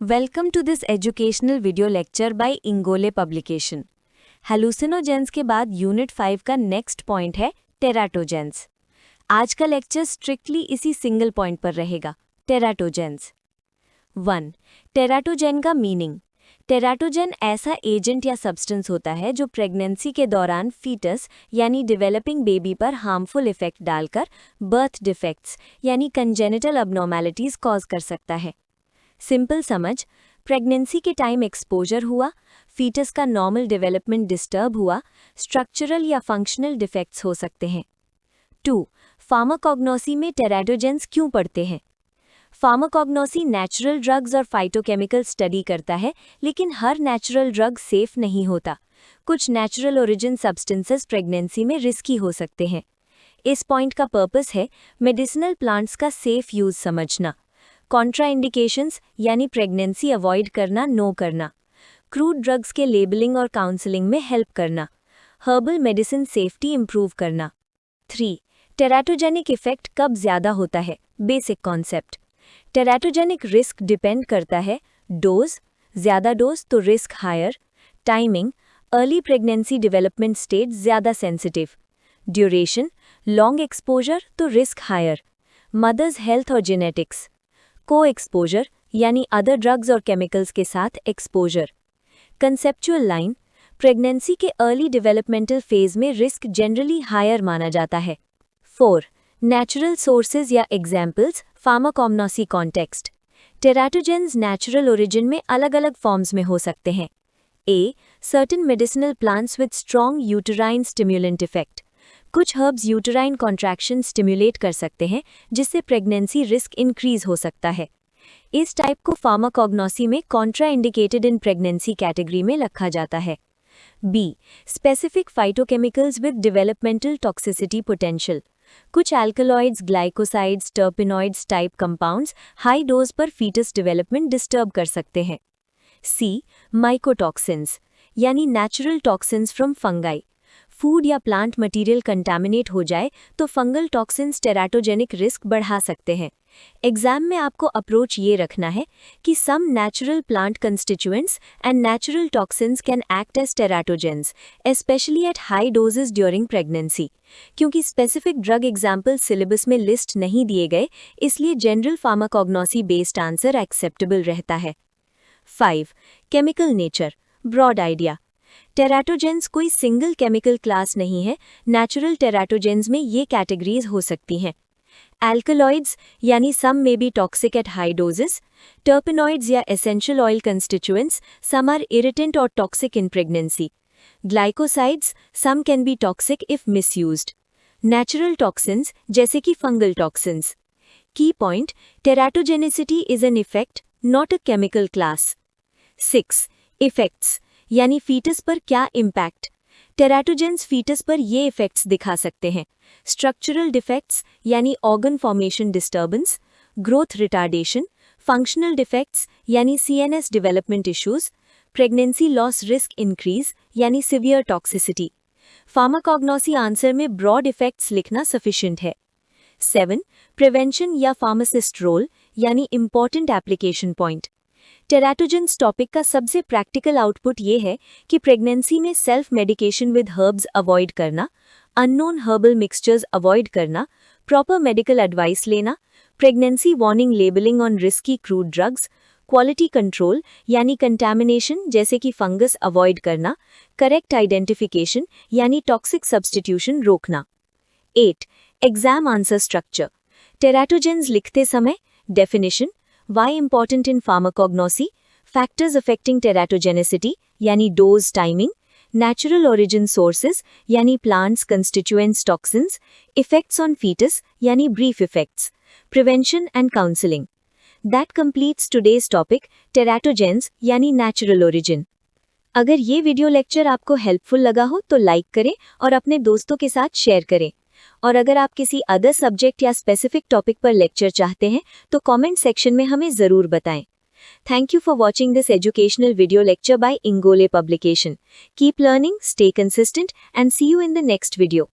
Welcome to this educational video lecture by Ingole publication. Hallucinogens के बाद unit 5 का next point है टेराटोजेंस। आज का लेक्चर स्ट्रिक्टली इसी सिंगल पॉइंट पर रहेगा, टेराटोजेंस। 1. टेराटोजेन का मीनिंग। टेराटोजेन ऐसा एजेंट या सब्सटेंस होता है जो प्रेगनेंसी के दौरान फीटस यानी डेवलपिंग बेबी पर हार्मफुल इफेक्ट डालकर बर्थ डिफेक्ट्स यानी कंजेनिटल अबनॉर्मैलिटीज कॉज कर सकता है। सिंपल समझ, प्रेगनेंसी के टाइम एक्सपोजर हुआ, फीटस का नॉर्मल डेवलपमेंट डिस्टर्ब हुआ, स्ट्रक्चरल या फंक्शनल डिफेक्ट्स हो सकते हैं। 2. फार्माकोग्नोसी में टेराटोजेंस क्यों पढ़ते हैं। फार्माकोग्नोसी नेचुरल ड्रग्स और फाइटोकेमिकल स्टडी करता है, लेकिन हर नेचुरल ड्रग सेफ नहीं होता। कुछ नेचुरल ओरिजिन सब्सटेंसेस प्रेगनेंसी में रिस्की हो सकते हैं। इस पॉइंट का पर्पस है मेडिसिनल प्लांट्स का सेफ यूज समझना, कॉन्ट्राइंडिकेशंस यानी प्रेगनेंसी अवॉइड करना, नो करना, क्रूड ड्रग्स के लेबलिंग और काउंसलिंग में हेल्प करना, हर्बल मेडिसिन सेफ्टी इंप्रूव करना। 3. टेराटोजेनिक इफेक्ट कब ज़्यादा होता है। Basic concept. Teratogenic risk depend करता है डोज, ज़्यादा डोज तो risk higher, timing, early pregnancy development stage ज़्यादा सेंसिटिव, ड्यूरेशन, लॉन्ग एक्सपोजर तो रिस्क हायर, मदर्स हेल्थ और जेनेटिक्स, को एक्सपोजर यानी अदर ड्रग्स और केमिकल्स के साथ एक्सपोजर। कंसेप्चुअल लाइन, प्रेगनेंसी के अर्ली डेवलपमेंटल फेज में रिस्क जनरली हायर माना जाता है। 4. नेचुरल सोर्सेज या examples, pharmacognosy context. Teratogens natural origin में अलग अलग फॉर्म्स में हो सकते हैं। A. Certain medicinal plants with strong uterine stimulant effect. कुछ हर्ब्स यूटेराइन कॉन्ट्रैक्शन स्टिम्युलेट कर सकते हैं, जिससे प्रेगनेंसी रिस्क इंक्रीज हो सकता है। इस टाइप को फार्माकोग्नोसी में कॉन्ट्राइंडिकेटेड इन प्रेगनेंसी कैटेगरी में रखा जाता है। B. Specific phytochemicals with developmental toxicity potential. कुछ alkaloids, glycosides, terpenoids type compounds high dose पर फीटस डेवलपमेंट डिस्टर्ब कर सकते हैं। सी. माइकोटॉक्सिन्स यानी natural toxins from fungi. Food या प्लांट मटेरियल कंटामिनेट हो जाए तो फंगल टॉक्सिन्स टेराटोजेनिक रिस्क बढ़ा सकते हैं। एग्जाम में आपको अप्रोच ये रखना है कि some natural plant constituents and natural toxins can act as teratogens, especially at high doses during pregnancy. क्योंकि स्पेसिफिक ड्रग एग्जाम्पल सिलेबस में लिस्ट नहीं दिए गए, इसलिए general pharmacognosy based answer acceptable रहता है। 5. Chemical nature, broad idea. Teratogens कोई single chemical class नहीं है। नेचुरल टेराटोजेंस में ये कैटेगरीज हो सकती हैं। एल्कलॉइड्स यानी some may be toxic at high doses, terpenoids या essential oil constituents, some are irritant और toxic in pregnancy, glycosides, some can be toxic if misused, natural toxins जैसे कि fungal toxins. Key point, teratogenicity is an effect, not a chemical class. 6. Effects यानी foetus पर क्या impact. टेराटोजेंस foetus पर ये effects दिखा सकते हैं। स्ट्रक्चरल डिफेक्ट्स यानी organ formation disturbance, growth retardation, functional defects यानी CNS development issues, pregnancy loss risk increase यानी सिवियर टॉक्सिसिटी। फार्माकोग्नोसी आंसर में ब्रॉड इफेक्ट्स लिखना सफिशिएंट है। 7. प्रिवेंशन या फार्मासिस्ट रोल यानी important application point. Teratogens topic का सबसे प्रैक्टिकल आउटपुट ये है कि प्रेगनेंसी में self medication with herbs avoid करना, अननोन हर्बल मिक्सचर्स अवॉइड करना, प्रॉपर मेडिकल एडवाइस लेना, pregnancy warning labelling on risky crude drugs, quality control यानी कंटामिनेशन जैसे कि फंगस अवॉइड करना, करेक्ट आइडेंटिफिकेशन यानी टॉक्सिक सब्स्टिट्यूशन रोकना। 8. Exam answer structure. टेराटोजेंस लिखते समय definition, Why important in pharmacognosy, factors affecting teratogenicity यानी dose timing, natural origin sources यानी plants constituents toxins, effects on fetus यानी brief effects, prevention and counseling. That completes today's topic, teratogens यानी natural origin. अगर ये video lecture आपको helpful लगा हो तो लाइक करें और अपने दोस्तों के साथ शेयर करें। और अगर आप किसी अदर सब्जेक्ट या स्पेसिफिक टॉपिक पर लेक्चर चाहते हैं तो कमेंट सेक्शन में हमें ज़रूर बताएं। Thank you for watching this educational video lecture by Ingole publication. Keep learning, stay consistent and see you in the next video.